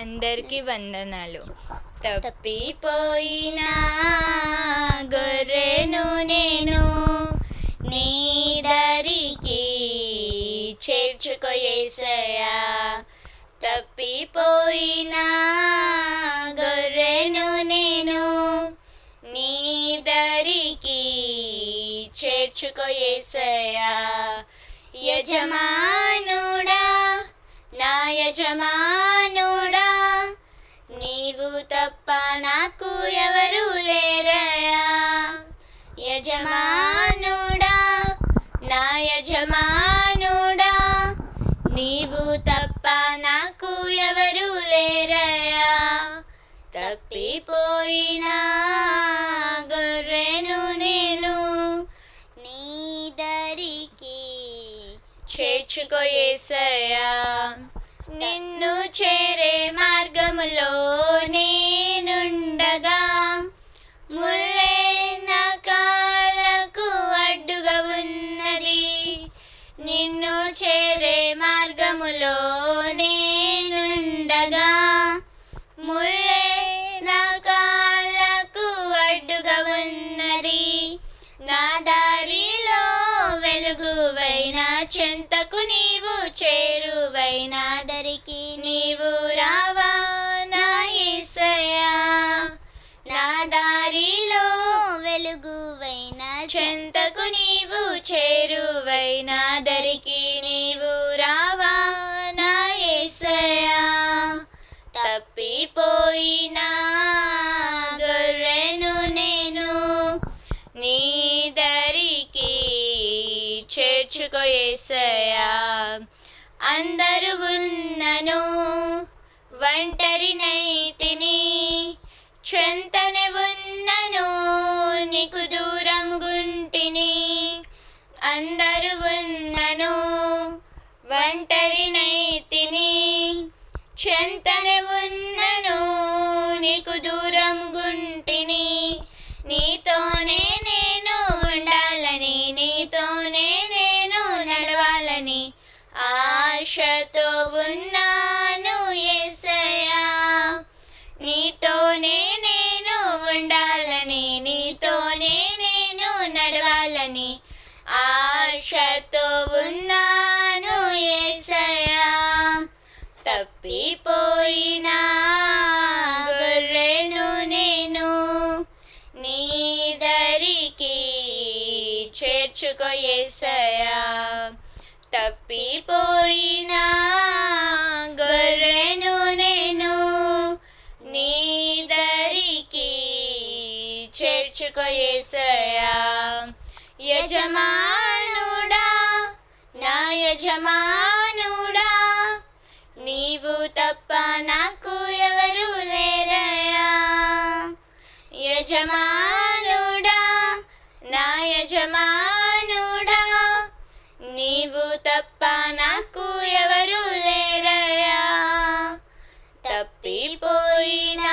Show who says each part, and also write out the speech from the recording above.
Speaker 1: అందరికీ వందనాలు. తప్పిపోయిన గొర్రెను నేను నీ దరికి చేర్చుకో యేసయ్యా. తప్పిపోయిన గొర్రెను నేను నీ దరికి చేర్చుకో యేసయ్యా. యజమానుడా నా యజమానుడా నీవు తప్ప నాకు ఎవరు లేరయ్యా. యజమానుడా నా యజమానుడా నీవు తప్ప నాకు ఎవరు లేరయ్యా. తప్పిపోయిన గొర్రెను నేను నీ దరికి చేర్చుకో యేసయ్యా. నిన్ను చేరే మార్గములో నేనుండగా ముల్లే నా కాళ్ళకు అడ్డుగా ఉన్నది. నిన్ను చేరే మార్గములో నేనుండగా ముల్లే నా కాళ్ళకు అడ్డుగా ఉన్నది. నా దారిలో వెలుగువైన చెంతకు నీవు చేరువైన దరికి నీవు రావా నా యేసయ్యా. నా దారిలో వెలుగువైన చెంతకు నీవు చేరువైన దరికి నీవు రావా నా యేసయ్యా. తప్పిపోయిన గొర్రెను నేను నీ దరికి చేర్చుకో యేసయ్యా. అందరూ ఉన్నను ఒంటరినైతిని చెంతనే ఉన్నను నీకు దూరం గుంటిని. అందరూ ఉన్నను ఒంటరినైతిని చెంతనే ఉన్నను నీకు దూరం గుంటిని. నీతోనే నేను ఉండాలని నీతోనే నేను నడవాలని ఆశతో ఉన్నాను యేసయ్యా. నీతోనే నేను ఉండాలని నీతోనే నేను నడవాలని ఆశతో ఉన్నాను యేసయ్యా. తప్పిపోయిన గొర్రెను నేను నీ దరికి చేర్చుకో యేసయ్యా. తప్పిపోయిన గొర్రెను నేను నీ దరికి చేర్చుకో యేసయ్యా. యజమానుడా నా యజమానుడా నీవు తప్ప నాకు ఎవరు లేరయ్యా. యజమానుడా నా యజమానుడా నీవు తప్ప నాకు ఎవరు లేరయ్యా. తప్పిపోయిన